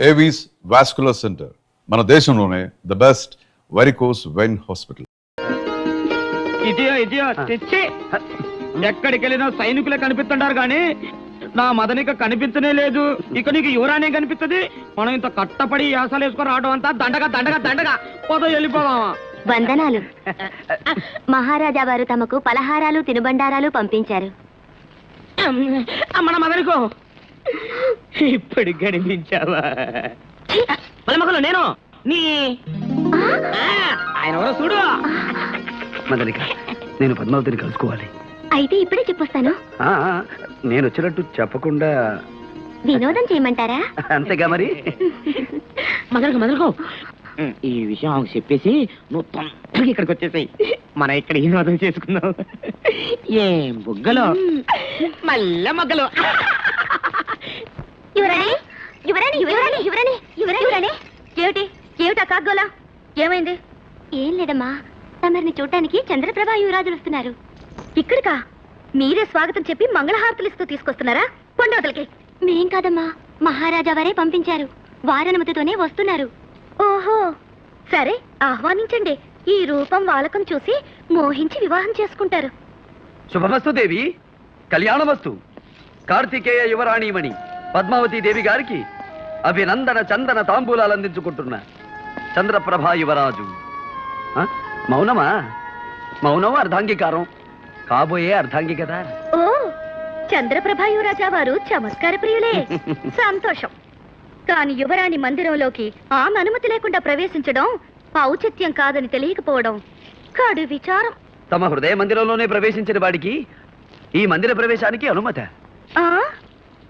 Avis vascular centre మన దేశంలోనే the best varicose vein hospital. ఇదియో తెచ్చి ఎక్కడికి వెళ్ళినా సైనికులే కనిపిస్తుంటారు కానీ నా మదనిక కనిపించనే లేదు. ఇక నీకు యువరానే కనిపిస్తుంది. మనం ఇంత కట్టపడి యాసలు వేసుకొని రావడం అంతా దండగా పోదో వెళ్ళిపోదామా. వందనాలు. మహారాజా వారు తమకు పలహారాలు తినుబండారాలు పంపించారు. మన మదనికో ఇప్పటికి కనిపించావా? మగలు నేను నీ ఆయన ఎవరో చూడు. మదనిక, నేను పద్మావతిని కలుసుకోవాలి. అయితే ఇప్పుడే చెప్పొస్తాను. నేను వచ్చినట్టు చెప్పకుండా వినోదం చేయమంటారా? అంతేగా మరి. మదనకో ఈ విషయం ఆమెకు చెప్పేసి నువ్వు తొందరగా ఇక్కడికి వచ్చేసాయి. మనం ఇక్కడ వినోదం చేసుకుందాం. ఏం బుగ్గలో మల్ల మొగ్గలు. ఏమిటా కాగ్గోలా? ఏమైంది? ఏం లేదమ్మా, తమరిని చూడటానికి చంద్రప్రభ యువరాజులు వస్తున్నారు. ఇక్కడికా? మీరే స్వాగతం చెప్పి మంగళహారతులు ఇస్తూ తీసుకొస్తున్నారా? కొండవతలకి. మేం కాదమ్మా, మహారాజా వారే పంపించారు. వారనుమతితోనే వస్తున్నారు. ఓహో సరే, ఆహ్వానించండి. ఈ రూపం వాలకం చూసి మోహించి వివాహం చేసుకుంటారు. శుభమస్తు దేవి, కళ్యాణమస్తు. కార్తికేయ యువరాణిమణి పద్మావతి దేవి గారికి అభినందన చందన తాంబూలాలు అందించుకుంటున్నా చంద్రప్రభా యువరాజు. మౌనమా? మౌనం అర్ధాంగీకారం, కాబోయే అర్ధాంగి కదా. ఓ, చంద్రప్రభ యువరాజా వారు చమత్కార ప్రియులే. సంతోషం. కాని యువరాణి మందిరంలోకి ఆమె అనుమతి లేకుండా ప్రవేశించడం ఔచిత్యం కాదని తెలియకపోవడం కాడు విచారం. తమ హృదయ మందిరంలోనే ప్రవేశించిన వాడికి ఈ మందిర ప్రవేశానికి అనుమత?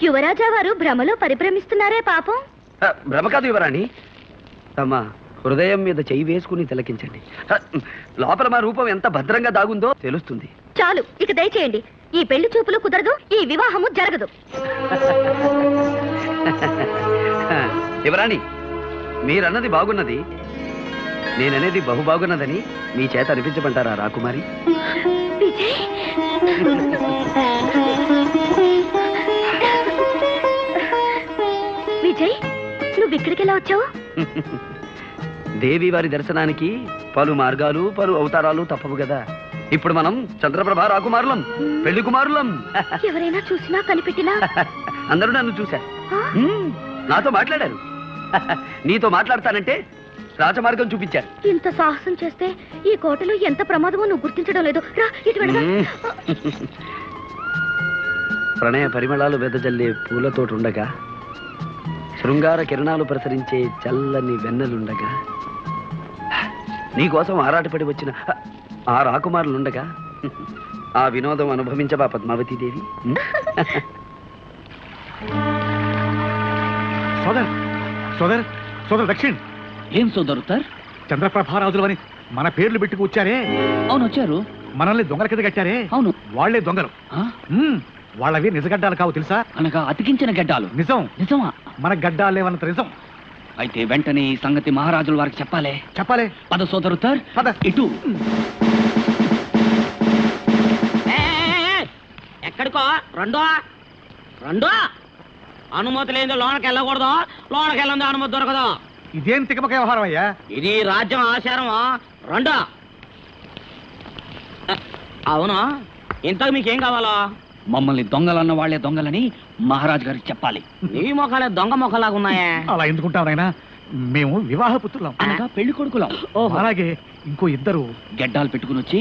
యువరాజా వారు భ్రమలో పరిభ్రమిస్తున్నారే పాపం. భ్రమ కాదు యువరాణి, తమ హృదయం మీద చెయ్యి వేసుకుని తిలకించండి. లోపల మా రూపం ఎంత భద్రంగా దాగుందో తెలుస్తుంది. చాలు, ఇక దయచేయండి. ఈ పెళ్లి చూపులు కుదరదు, ఈ వివాహము జరగదు. యువరాణి, మీరన్నది బాగున్నది, నేననేది బహు బాగున్నదని మీ చేత అనిపించమంటారా రాకుమారి? విజయ్, నువ్వు ఇక్కడికి ఎలా వచ్చావు? దేవి వారి దర్శనానికి పలు మార్గాలు పలు అవతారాలు తప్పవు కదా. ఇప్పుడు మనం చంద్రప్రభ రాకుమారులం, పెళ్లి కుమారులం. ఎవరైనా చూసినా కనిపెట్టినా అందరూ నన్ను చూశారు, నాతో మాట్లాడారు. నీతో మాట్లాడతానంటే రాజమార్గం చూపించారు. ఇంత సాహసం చేస్తే ఈ కోటలో ఎంత ప్రమాదమో నువ్వు గుర్తించడం లేదు. రా, ఇటు వెళదాం. ప్రణయ పరిమళాలు వెదజల్లే పూలతోటుండగా, శృంగార కిరణాలు ప్రసరించే చల్లని వెన్నెలుండగా, నీకోసం ఆరాటపడి వచ్చిన ఆ రాకుమారులుండగా ఆ వినోదం అనుభవించబా పద్మావతీదేవి? సోదర్ సోదర్ సోదర్ దక్షిణ్. ఏం సోదరుతారు? చంద్రప్రభారాజులు అని మన పేర్లు పెట్టుకు వచ్చారే. అవును, వచ్చారు. మనల్ని దొంగల కింద కట్టారే. అవును, వాళ్లే దొంగలు. వాళ్ళవి నిజగడ్డాలు కావు తెలుసా? అనగా అతికించిన గడ్డాలు. నిజమా? మన గడ్డాలేవన్నంత నిజం. అయితే వెంటనే ఈ సంగతి మహారాజుల వారికి చెప్పాలి. పద సోదరుతార్, పద. ఇటు. ఎక్కడికో రెండో అనుమతి లేని లోనకి వెళ్ళకూడదు, లోనకి వెళ్ళంది అనుమతి దొరకదు. ఇదేం తికమక వ్యవహారం అయ్యా? ఇది రాజ్యం ఆచారం. రెండో. అవును, ఇంతకు మీకేం కావాలా? మమ్మల్ని దొంగలన్న వాళ్లే దొంగలని మహారాజు గారికి చెప్పాలి. నీ మొఖాలే దొంగ మొఖలాగా ఉన్నాయా? అలా ఎందుకుంటాం నాయనా, మేము వివాహ పుత్రులం. అనగా పెళ్లి కొడుకులం. అలాగే ఇంకో ఇద్దరు గడ్డాలు పెట్టుకుని వచ్చి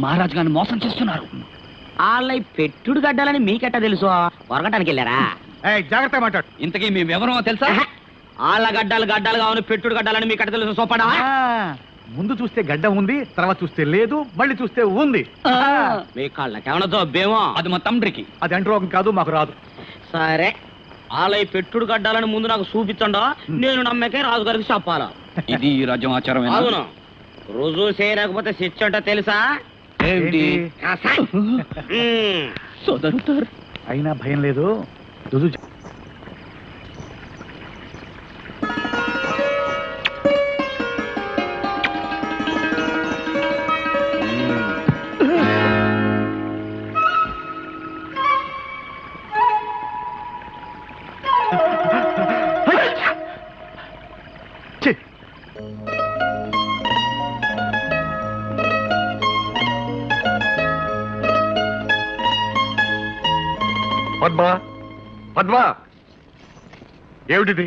మహారాజు గారిని మోసం చేస్తున్నారు. వాళ్ళ పెట్టుడు గడ్డాలని మీకెట్టా తెలుసు? వరగటానికి వెళ్ళారా? జాగ్రత్త మాట్లాడు. ఇంతకీ మేమెవరో తెలుసా? వాళ్ళ గడ్డాలు కావాలి, పెట్టుడు గడ్డాలని మీకెట్ట తెలుసు? సోపడా. ముందు చూస్తే గడ్డ ఉంది, తర్వాత చూస్తే లేదు, మళ్ళీ చూస్తే ఉంది. మీ కళ్ళకేమన్నా జబ్బేమో? అది మా తండ్రికి. అది అంటరోగం కాదు, మాకు రాదు. సరే, వాళ్ళ పెట్టుడు గడ్డాలని ముందు నాకు చూపించండా, నేను నమ్మకే రాజుగారికి చెప్పాలా? ఇది రాజ్యం ఆచారం. అవును, రుజువు చేయలేకపోతే శిక్ష అంటే తెలుసా? సోదరుతారు. అయినా భయం లేదు, రుజువు. ఛీ! పద్మ పద్మ ఏమిటిది?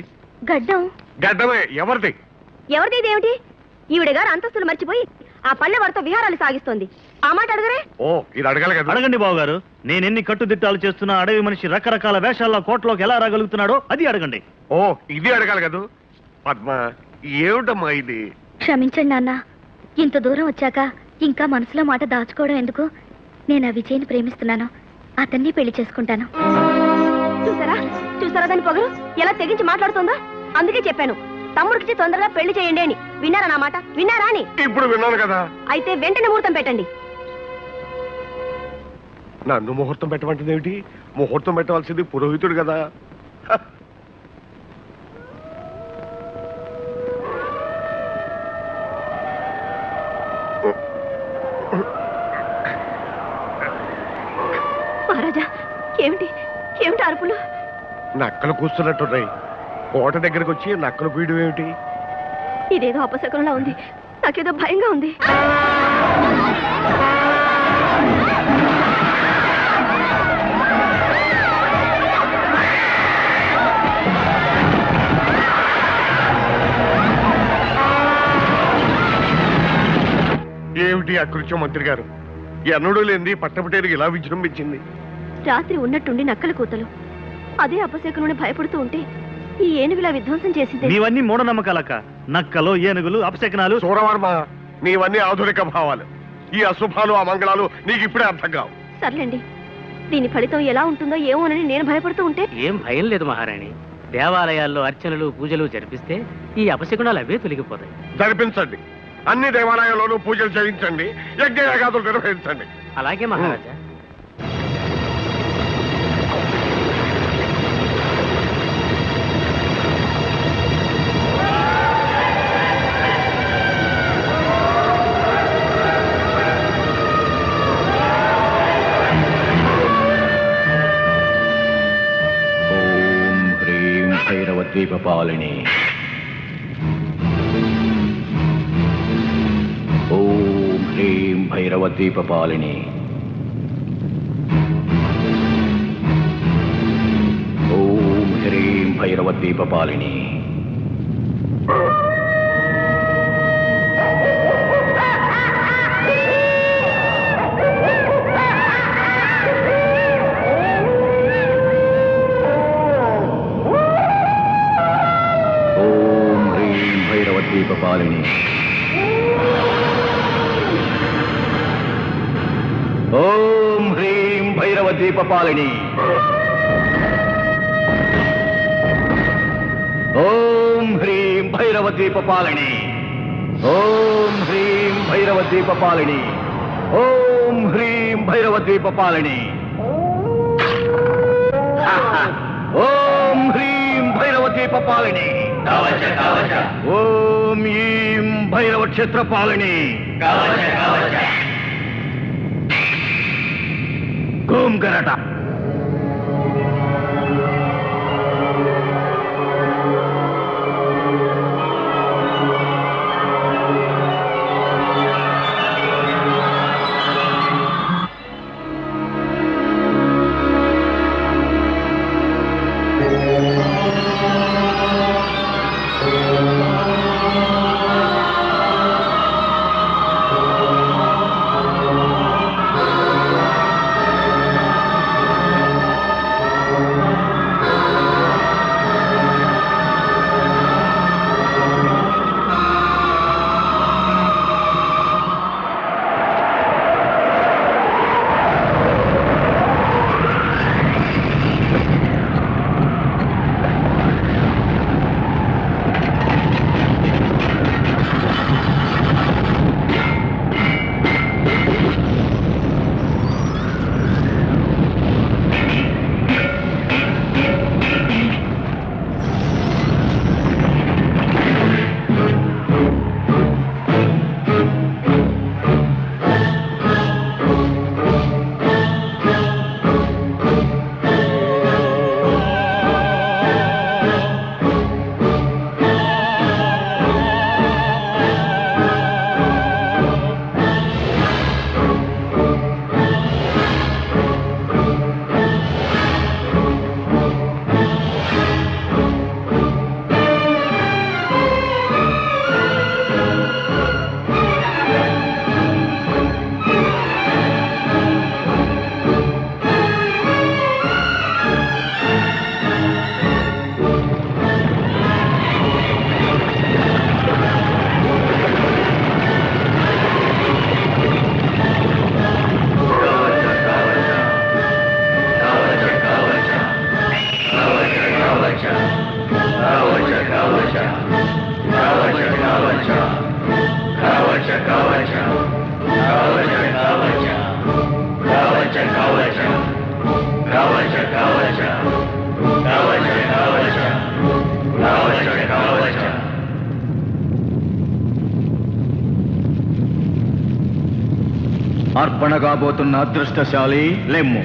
గడ్డం గడ్డమే. ఎవరిది? ఎవరిది ఏమిటి? ఈవిడ గారు అంతస్తులు మర్చిపోయి ఆ పల్లె వారితో విహారాలు సాగిస్తోంది. ఆ మాట అడగరే? ఓ, ఇది అడగాలి కదా. అడగండి బావగారు. నేను ఎన్ని కట్టుదిట్టాలు చేస్తున్నా అడవి మనిషి రకరకాల వేషాల్లో కోటలోకి ఎలా రాగలుగుతున్నాడో అది అడగండి. ఓ, ఇది అడగాలి కదా. పద్మ, ఏమిటమ్మా ఇది? క్షమించండి నాన్న, ఇంత దూరం వచ్చాక ఇంకా మనసులో మాట దాచుకోవడం ఎందుకు? నేను ఆ విజయ్ని ప్రేమిస్తున్నాను, అతన్ని పెళ్లి చేసుకుంటాను. చూసారా చూసారా దాని పొగరు ఎలా తెగించి మాట్లాడుతుందా? అందుకే చెప్పాను తమ్ముడికి తొందరగా పెళ్లి చేయండి అని. విన్నారా నా మాట? విన్నారా అని? ఇప్పుడు విన్నాను కదా. అయితే వెంటనే ముహూర్తం పెట్టండి. నన్ను ముహూర్తం పెట్టమంటుంది ఏమిటి? ముహూర్తం పెట్టవలసింది పురోహితుడు కదా. హ. మహారాజా, ఏమిటి ఏమిటి అరుపులు? నక్కలు కూస్తున్నట్టున్నాయి. కోట దగ్గరకు వచ్చి నక్కలు పీయడం ఏమిటి? ఇదేదో అపశకునంలా ఉంది. నాకేదో భయంగా ఉంది. ఏమిటి అకృత్యం మంత్రి గారు? ఎన్నడూ లేనిది పట్టపటేరికి ఇలా విజృంభించింది. రాత్రి ఉన్నట్టుండి నక్కల కూతలు. అదే అపశకునుని భయపడుతూ ఉంటే ఈ ఏనుగులా విధ్వంసం చేసింది. నీవన్నీ మూఢనమ్మకాలక్క. నక్కలు, ఏనుగులు, అపశకనాలు. సూరవర్మ, నీవన్నీ ఆధునిక భావాలు. ఈ అశుభాలు అమంగళాలు నీకు ఇప్పుడే అర్థం కావు. సర్లేండి, దీని ఫలితం ఎలా ఉంటుందో ఏమోనని నేను భయపడుతూ ఉంటే. ఏం భయం లేదు మహారాణి. దేవాలయాల్లో అర్చనలు పూజలు జరిపిస్తే ఈ అపశకునాలు అవే తొలగిపోతాయి. జరిపించండి. అన్ని దేవాలయాల్లోనూ పూజలు చేయించండి, యజ్ఞయాగాదులు నిర్వహించండి. అలాగే మహారాజా. భైరవద్వీపపాలిని. ఓం హ్రీం భైరవద్వీపపాలిని. ఓం హ్రీం భైరవద్వీపపాలిని. భైరవద్వీపపాలిని. ఓం హ్రీం భైరవద్వీపపాలిని. ఓం హ్రీం భైరవద్వీపపాలిని. ఓం హ్రీం భైరవద్వీపపాలిని. ఓం హ్రీం భైరవద్వీపపాలిని. ఓం హ్రీం భైరవద్వీపపాలిని. ఓం ఈం భైరవ క్షేత్రపాలిని. ఓం గరట. అర్పణ కాబోతున్న అదృష్టశాలి లెమ్ము.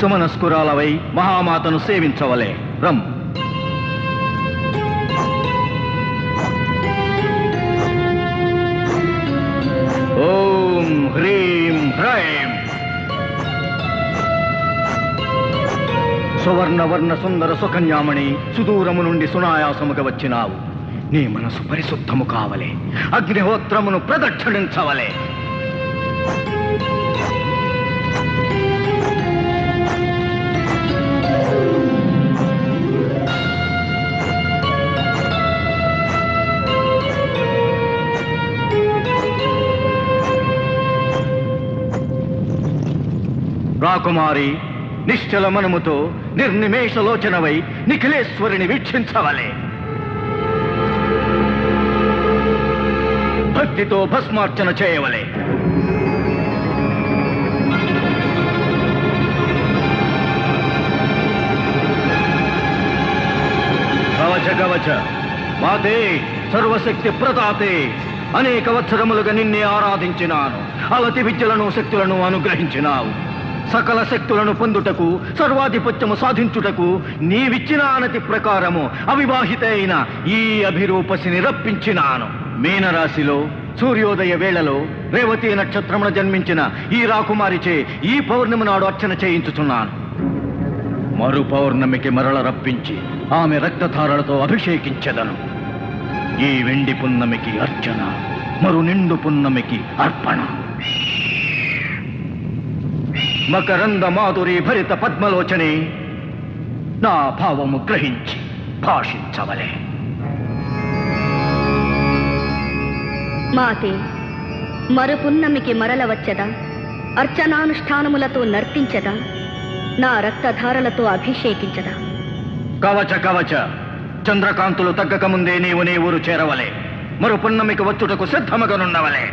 సుమనస్కురాలవై మహామాతను సేవించవలే. రమ్. ఓం హ్రీం హ్రైం. సువర్ణవర్ణ సుందర సుకన్యామణి, సుదూరము నుండి సునాయాసముగా వచ్చినావు. నీ మనసు పరిశుద్ధము కావలే. అగ్నిహోత్రమును ప్రదక్షిణించవలే. రాకుమారి, నిశ్చల మనముతో నిర్నిమేషలోచనవై నిఖిలేశ్వరిని వీక్షించవలే. భక్తితో భస్మార్చన చేయవలే. కవచ కవచ మాతే, సర్వశక్తి ప్రదాతే, అనేక వత్సరములుగా నిన్నే ఆరాధించినాను. అలతి విద్యలను శక్తులను అనుగ్రహించినావు. సకల శక్తులను పొందుటకు, సర్వాధిపత్యము సాధించుటకు నీవిచ్చిన ఆనతి ప్రకారము అవివాహిత అయిన ఈ అభిరూపసిని రప్పించినాను. మీనరాశిలో సూర్యోదయ వేళలో రేవతి నక్షత్రమున జన్మించిన ఈ రాకుమారిచే ఈ పౌర్ణమి నాడు అర్చన చేయించుచున్నాను. మరు పౌర్ణమికి మరల రప్పించి ఆమె రక్తధారలతో అభిషేకించెదను. ఈ వెండి పున్నమికి అర్చన, మరు నిండు పున్నమికి అర్పణ. మకరంద మాధురి భరిత పద్మలోచనే, నా భావము గ్రహించి భాషించవలే. మాతే, మరుపున్నమికి మరల వచ్చదా, అర్చనానుష్ఠానములతో నర్తించదా, నా రక్తధారలతో అభిషేకించదా. కవచ కవచ, చంద్రకాంతులు తగ్గకముందే నీవు నీ ఊరు చేరవలే. మరు పున్నమికి వచ్చుటకు సిద్ధమగనుండవలే.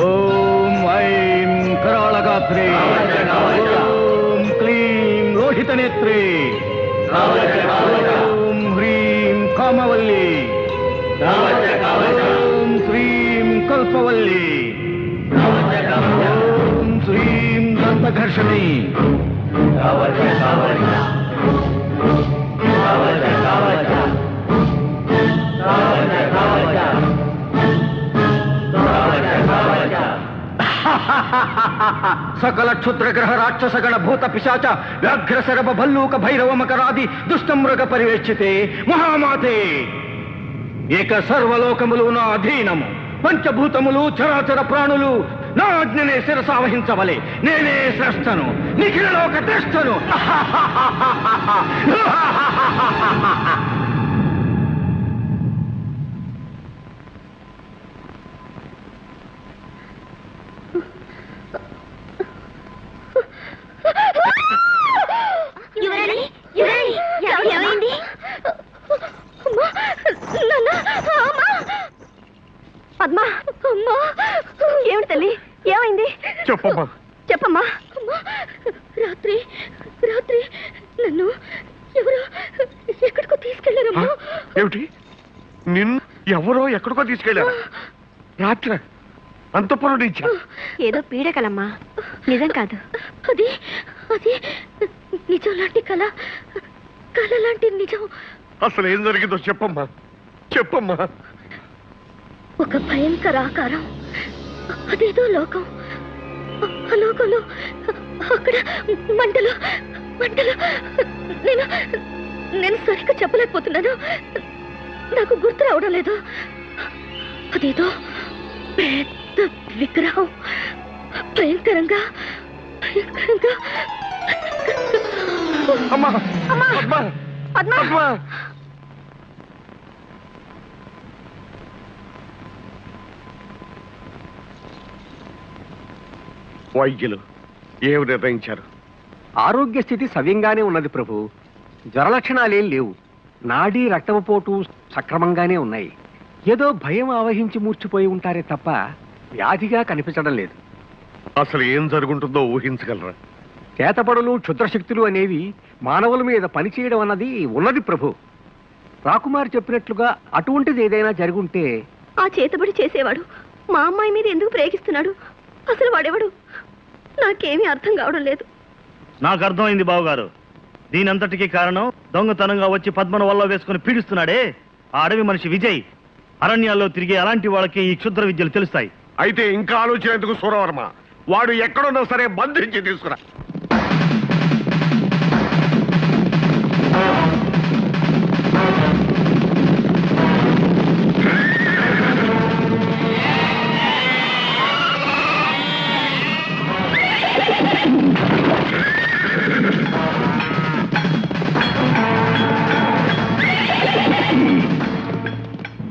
ఓం ఐం కరాళగాత్రే, ఓం క్లీం లోహితనేత్రే, ఓం హ్రీం కామవల్లి, ఓం శ్రీం కల్పవల్లి, ఓం శ్రీం దంతఘర్షణి, సకల క్షుద్రగ్రహ రాక్షసగణ భూత పిశాచ వ్యాఘ్ర శరభ భల్లూక భైరవ మకరాది దుష్టమృగ పరివేక్షితే మహామాతే, ఏక సర్వలోకములు నా అధీనము. పంచభూతములు చరాచర ప్రాణులు నా ఆజ్ఞనే శిరసావహించవలే. నేనే శ్రేష్ఠను, నిఖిలలోక శ్రేష్ఠను. ఏమైంది? పద్మా, అమ్మా, ఏమిటి తల్లి, ఏమైంది? చెప్పమ్మా. చెప్పమ్మా. రాత్రి రాత్రి నన్ను ఎవరో ఎక్కడికో తీసుకెళ్లారమ్మా. ఏమిటి? నిన్ను ఎవరో ఎక్కడికో తీసుకెళ్ళారా? రాత్రి అంతపురం నుంచి? ఏదో పీడకలమ్మా, నిజం కాదు. అది అది నిజం లాంటి కళ, కళ లాంటి నిజం. అసలు ఏం జరిగిందో చెప్పమ్మా, చెప్పమ్మా. ఒక భయంకర ఆకారం, అదేదో లోకం. ఆ లోకంలో అక్కడ మంటలు మంటలు. నేను నేను సరిగ్గా చెప్పలేకపోతున్నాను. నాకు గుర్తు రావడం లేదు. అదేదో పెద్ద విగ్రహం, భయంకరంగా భయంకరంగా. అమ్మా, అమ్మా, అమ్మా, పద్మా. అమ్మా. వైద్యులు ఏమి నిర్ణయించారు? ఆరోగ్య స్థితి సవ్యంగానే ఉన్నది ప్రభు. జ్వర లక్షణాలేం లేవు. నాడీ రక్తపోటు సక్రమంగానే ఉన్నాయి. ఏదో భయం ఆవహించి మూర్చిపోయి ఉంటారే తప్ప వ్యాధిగా కనిపించడం లేదు. అసలు ఏం జరుగుంటుందో ఊహించగలరా? చేతపడులు క్షుద్రశక్తులు అనేవి మానవుల మీద పనిచేయడం అన్నది ఉన్నది ప్రభు. రాకుమారి చెప్పినట్లుగా అటువంటిది ఏదైనా జరుగుంటే ఆ చేతబడి చేసేవాడు మా అమ్మాయి మీద ఎందుకు ప్రేగిస్తున్నాడు? అసలు వాడెవడు? నాకేమీ అర్థం కావడం లేదు. నాకు అర్థమైంది బావగారు. దీనంతటికీ కారణం దొంగతనంగా వచ్చి పద్మను వల్ల వేసుకుని పీడిస్తున్నాడే ఆ అడవి మనిషి విజయ్. అరణ్యాల్లో తిరిగే అలాంటి వాళ్ళకి ఈ క్షుద్ర విద్యలు తెలుస్తాయి. అయితే ఇంకా ఆలోచన ఎందుకు సూరవర్మ? వాడు ఎక్కడున్నా సరే బంధించి తీసుకురా.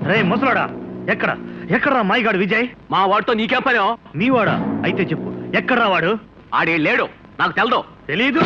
రే ముసలాడా, ఎక్కడరా మాయగాడు విజయ్? మా వాడితో నీకేం పని? మీ వాడా? అయితే చెప్పు, ఎక్కడ్రా వాడు? ఆడే లేడు, నాకు తెలదు. తెలీదు?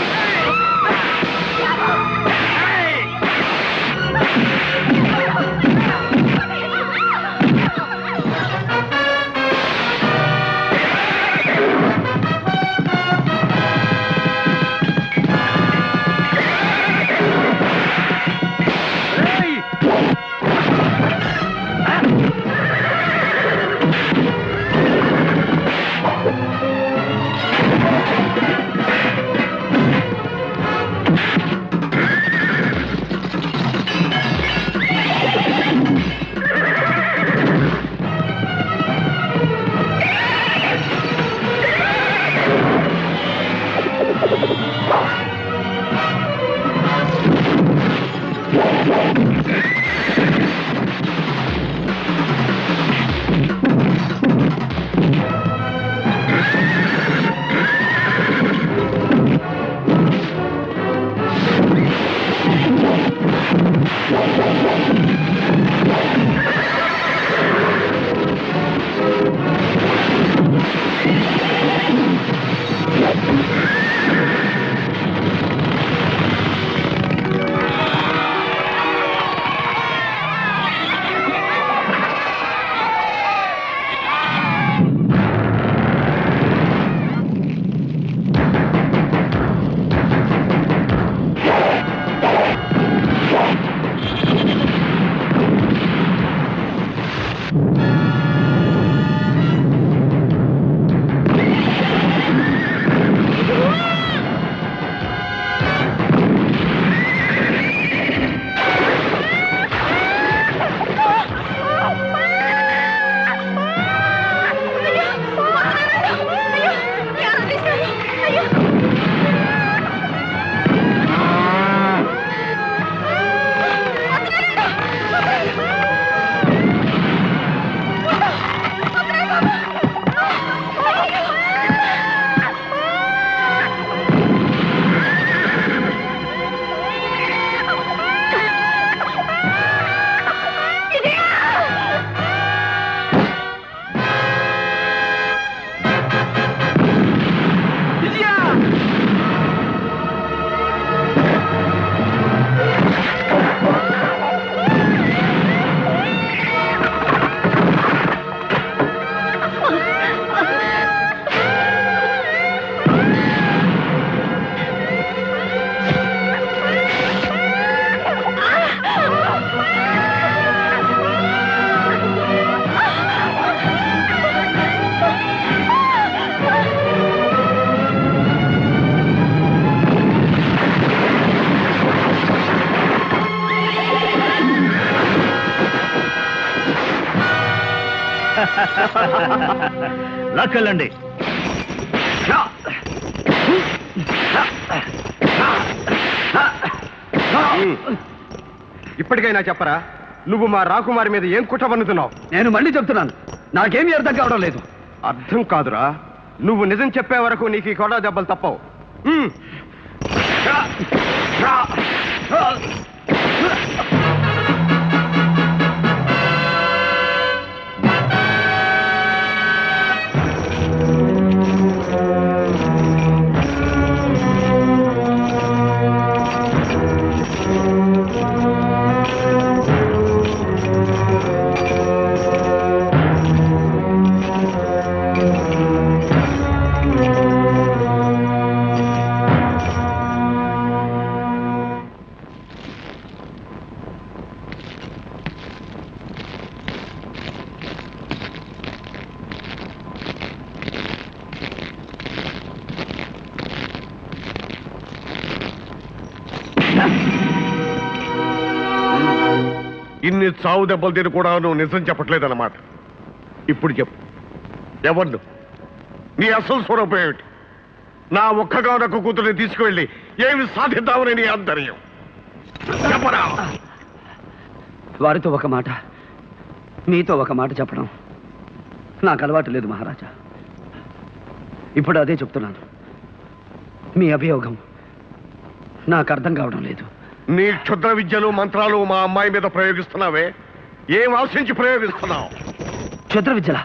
లాక్కెళ్ళండి. ఇప్పటికైనా చెప్పరా, నువ్వు మా రాకుమారి మీద ఏం కుట్ర పన్నుతున్నావు? నేను మళ్ళీ చెప్తున్నాను, నాకేమీ అర్థం కావడం లేదు. అర్థం కాదురా, నువ్వు నిజం చెప్పే వరకు నీకు ఈ కొడ దెబ్బలు తప్పవు. ఇన్ని చావు దెబ్బలు తిని కూడా నువ్వు నిజం చెప్పట్లేదన్నమాట. ఇప్పుడు చెప్పు, ఎవరు నువ్వు? నీ అసలు స్వరూపం ఏమిటి? నా ఒక్కగానొక్క కూతుర్ని తీసుకువెళ్ళి ఏమి సాధిద్దామని నీ ఆంతర్యం చెప్పరా? వారితో ఒక మాట, మీతో ఒక మాట చెప్పడం నాకు అలవాటు లేదు మహారాజా. ఇప్పుడు అదే చెప్తున్నాను. మీ అభియోగం నాకు అర్థం కావడం లేదు. నీ క్షుద్ర విద్యలు మంత్రాలు మా అమ్మాయి మీద ప్రయోగిస్తున్నావే, ఏం ఆశించి ప్రయోగిస్తున్నావు? క్షుద్ర విద్యలా?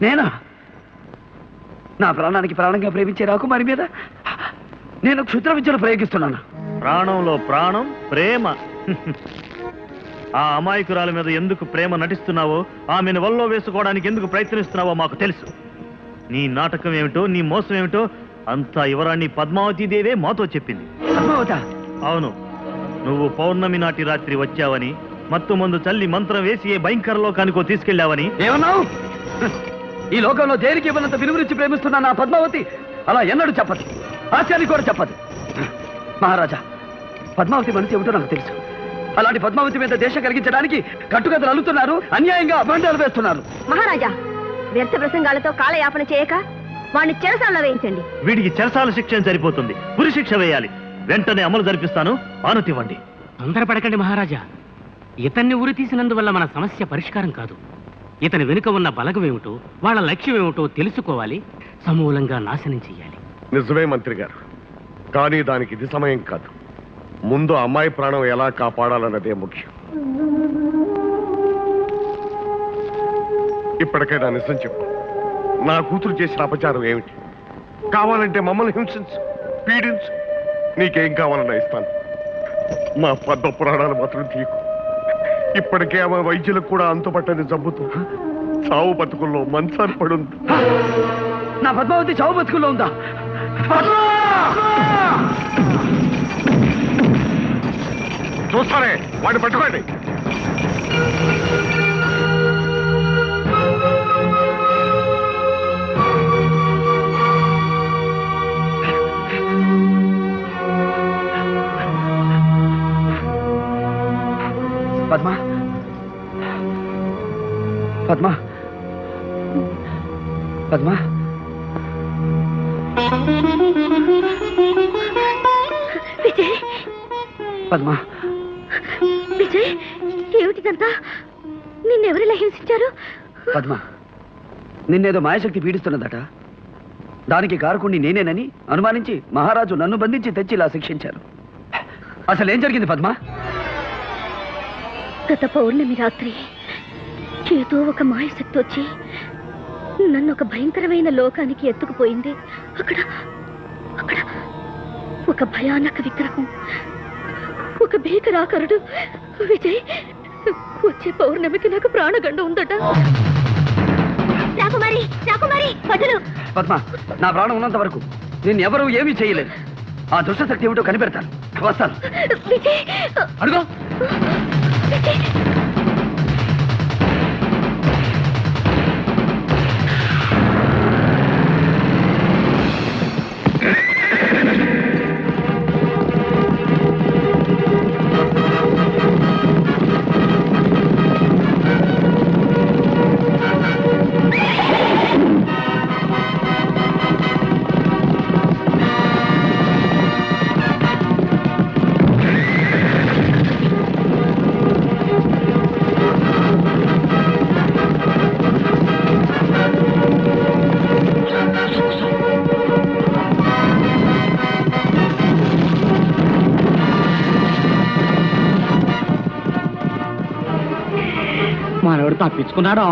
నేనా? నా ప్రాణానికి ప్రాణంగా ప్రేమించే రాకుమారి మీద నేను క్షుద్ర విద్యలు ప్రయోగిస్తున్నాను? ప్రాణంలో ప్రాణం ప్రేమ. ఆ అమాయకురాల మీద ఎందుకు ప్రేమ నటిస్తున్నావో, ఆమెను వల్లో వేసుకోవడానికి ఎందుకు ప్రయత్నిస్తున్నావో మాకు తెలుసు. నీ నాటకం ఏమిటో, నీ మోసం ఏమిటో అంతా యువరాణి పద్మావతీదేవే మాతో చెప్పింది. పద్మావత? అవును, నువ్వు పౌర్ణమి నాటి రాత్రి వచ్చావని, మత్తు మందు చల్లి మంత్రం వేసి ఏ భయంకర లోకానికో తీసుకెళ్లావని. ఏమన్నావు? ఈ లోకంలో దేనికి ఇవ్వనంత విలువరించి ప్రేమిస్తున్నా నా పద్మావతి అలా ఎన్నడూ చెప్పదు, ఆశ్చర్యం కూడా చెప్పదు. మహారాజా, పద్మావతి మనసు ఏమిటో నాకు తెలుసు. అలాంటి పద్మావతి మీద దేశం కలిగించడానికి కట్టుకథలు అల్లుతున్నారు, అన్యాయంగా అభండాలు వేస్తున్నారు. మహారాజా, వ్యర్థ ప్రసంగాలతో కాలయాపన చేయక వాడిని చెరసాలలో వేయించండి. వీడికి చెరసాల శిక్ష సరిపోతుంది, ఉరి శిక్ష వేయాలి. వెంటనే అమలు జరిపిస్తాను, ఆనుతివ్వండి. తొందరపడకండి మహారాజా. ఇతన్ని ఉరి తీసినందువల్ల మన సమస్య పరిష్కారం కాదు. ఇతని వెనుక ఉన్న బలగమేమిటో, వాళ్ళ లక్ష్యం ఏమిటో తెలుసుకోవాలి, సమూలంగా నాశనం చెయ్యాలి. నిజమే మంత్రి గారు, కానీ దానికి ఇది సమయం కాదు. ముందు అమ్మాయి ప్రాణం ఎలా కాపాడాలన్నదే ముఖ్యం. ఇప్పటికైనా నిజం చెప్పు, నా కూతురు చేసిన అపచారం ఏమిటి? కావాలంటే మమ్మల్ని హింసించు, పీడించు, నీకేం కావాలన్నా ఇస్తాను. మా పద్మ పురాణాలు మాత్రం తీయకు. ఇప్పటికే ఆమె వైద్యులకు కూడా అంతుపట్టని జబ్బుతూ చావు బతుకుల్లో మంచాన్ని పడుంది. నా పద్మావతి చావు బతుకుల్లో ఉందా? చూస్తారే, వాడిని పట్టుకోండి. పద్మా, పద్మా, పద్మా. విజయ్, పద్మా, విజయ్, ఏమిటిదంతా? నిన్నెవరిలా హింసించారు? పద్మా, నిన్నేదో మాయశక్తి పీడిస్తున్నదట. దానికి కారకుణ్ణి నేనేనని అనుమానించి మహారాజు నన్ను బంధించి తెచ్చి ఇలా శిక్షించారు. అసలు ఏం జరిగింది పద్మా? గత పౌర్ణమి రాత్రి ఏదో ఒక మాయశక్తి వచ్చి నన్ను ఒక భయంకరమైన లోకానికి ఎత్తుకుపోయింది. అక్కడ అక్కడ ఒక భయానక విగ్రహం, ఒక భీకరాకరుడు. విజయ్, వచ్చే పౌర్ణమికి నాకు ప్రాణగండ ఉందట. రాకుమారి, రాకుమారి, వదలు. పద్మ, నా ప్రాణం ఉన్నంత వరకు నేను ఎవరూ ఏమీ చేయలేదు. ఆ దుష్టశక్తి ఏమిటో కనిపెడతాను. వస్తాను. విజయ్, అడుగు. విజయ్, మనోడు తప్పించుకున్నాడా?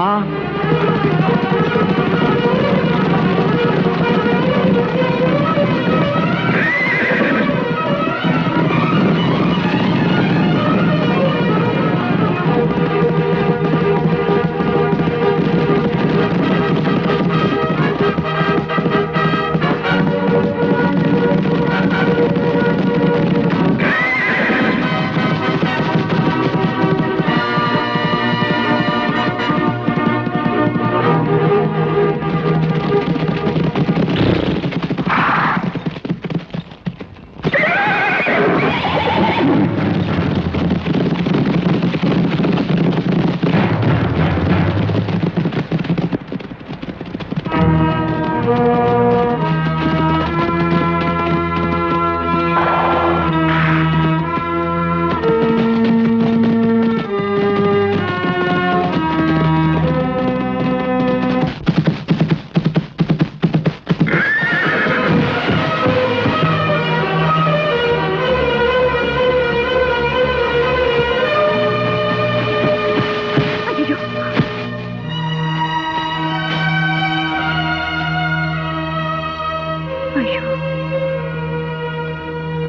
అయ్యో,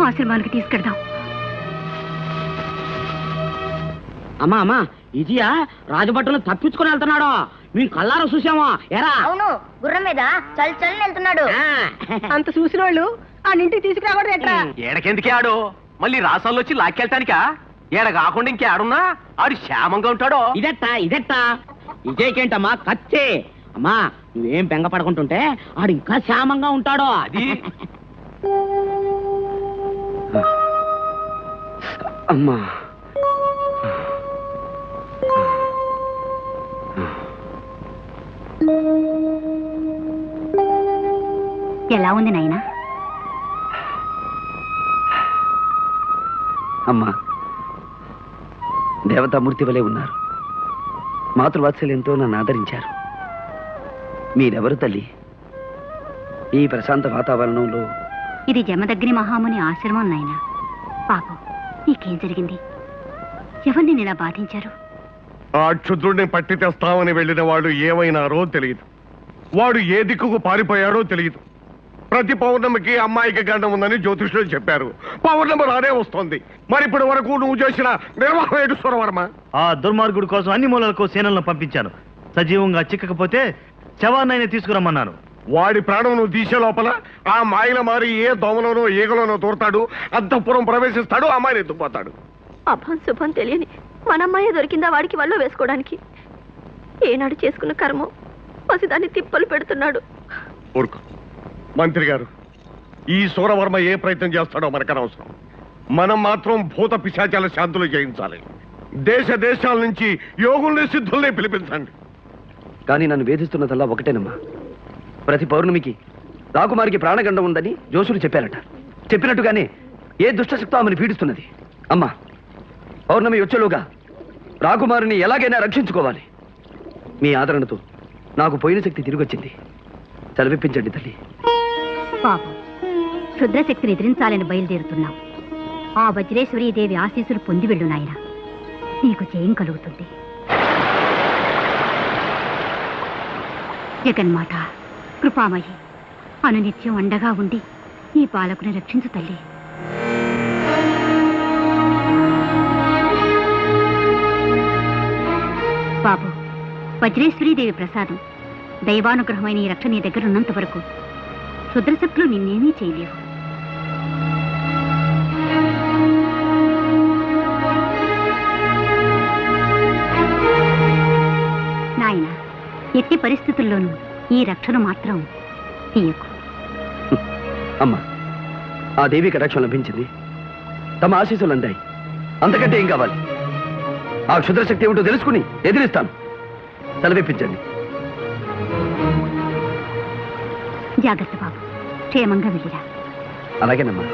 ఆశ్రమానికి తీసుకెళ్దాం. అమ్మా అమ్మా ఇదియా రాజభట్టులు తప్పించుకొని వెళ్తున్నాడు. మేము కల్లారా చూసామా ఎరా? అవును, గుర్రం మీద చల్ చల్ వెళ్తున్నాడు. అంత చూసిన వాళ్ళు ఆ ఇంటికి తీసుకురాకూడదు ఎట్రా? ఏడకెందుకే ఆడు మళ్ళీ రాసాల్లో వచ్చి లాక్కెళ్తానికా? ఏడ కాకుండా ఇంకే ఆడున్నా ఆడు క్షేమంగా ఉంటాడో. ఇదెట్టా ఇదేకేంటమ్మా కచ్చే. అమ్మా నువ్వేం బెంగ పడుకుంటుంటే ఆడు ఇంకా క్షేమంగా ఉంటాడో. అది అమ్మా ఎలా ఉంది నాయనా? అమ్మా, దేవతామూర్తి వలె ఉన్నారు. మాతృవాత్సల్యంతో నన్ను ఆదరించారు. మీరెవరు తల్లి? ఈ ప్రశాంత వాతావరణంలో ఇది జమదగ్ని మహాముని ఆశ్రమం నాయనా. పాపం, నీకేం జరిగింది? ఎవరిని ఇలా బాధించారు? ఆ క్షుద్రుడిని పట్టి తెస్తామని వెళ్ళిన వాడు ఏమైనారో తెలియదు. వాడు ఏ దిక్కుకు పారిపోయాడో తెలియదు. ప్రతి పౌర్ణమికి అమ్మాయికి గండం ఉందని జ్యోతిష్యులు చెప్పారు. పౌర్ణమి రానే వస్తోంది. మరి ఇప్పటి వరకు నువ్వు చేసిన నిర్వాహం ఏంటి సురవర్మ? ఆ దుర్మార్గుడి కోసం అన్ని మూలలకు సేనలను పంపించాను. సజీవంగా చిక్కకపోతే శవాన్నైనా తీసుకురమ్మన్నాను. వాడి ప్రాణం నువ్వు తీసే లోపల ఆ మాయల మారి ఏ దోమలోనో ఈగలోనో తోడతాడు, అంతఃపురం ప్రవేశిస్తాడు, అమ్మాయిని ఎత్తుకుపోతాడు. అభం శుభం తెలియని మనమ్మాయే దొరికిందా వాడికి వల్ల వేసుకోవడానికి? ఏనాడు చేసుకున్న కర్మ పసిదాన్ని తిప్పలు పెడుతున్నాడు. ఊరుకో మంత్రి గారు, ఈ సూరవర్మ ఏ ప్రయత్నం చేస్తాడో మనకనవసరం. మనం మాత్రం భూత పిశాచాల శాంతులు చేయించాలి. దేశ దేశాల నుంచి యోగుల్ని సిద్ధుల్ని పిలిపించండి. కానీ నన్ను వేధిస్తున్నదల్లా ఒకటేనమ్మా. ప్రతి పౌర్ణమికి రాకుమారికి ప్రాణగండం ఉందని జోషులు చెప్పారట. చెప్పినట్టుగానే ఏ దుష్టశక్తో ఆమెను పీడిస్తున్నది. అమ్మా, పౌర్ణమి వచ్చేలోగా రాకుమారిని ఎలాగైనా రక్షించుకోవాలి. మీ ఆదరణతో నాకు పోయిన శక్తి తిరిగొచ్చింది. చదివిపించండి తల్లి. పాపం, రుద్రశక్తిని ఎదిరించాలని బయలుదేరుతున్నాం. ఆ వజ్రేశ్వరీదేవి ఆశీస్సులు పొంది వెళ్ళు నాయన, నీకు జయం కలుగుతుంది. జగన్మాత కృపామయి అనునిత్యం అండగా ఉండి ఈ బాలకుని రక్షించు తల్లి. బాబు, వజ్రేశ్వరీదేవి ప్రసాదం దైవానుగ్రహమైన ఈ రక్ష నీ దగ్గర ఉన్నంత వరకు రుద్రశక్తులు నిన్నేమీ చేయలేవు. నాయన, ఎట్టి పరిస్థితుల్లోనూ ఈ రక్షను మాత్రం తీయకు. అమ్మా, ఆ దేవి కటాక్షం లభించింది. తమ ఆశీస్సులు అందాయి. అంతకంటే ఏం కావాలి? ఆ క్షుద్రశక్తి ఏమిటో తెలుసుకుని ఎదిరిస్తాను. సెలవిప్పించండి. జాగ్రత్త బాబు, క్షేమంగా వెళ్ళిరా. అలాగేనమ్మా.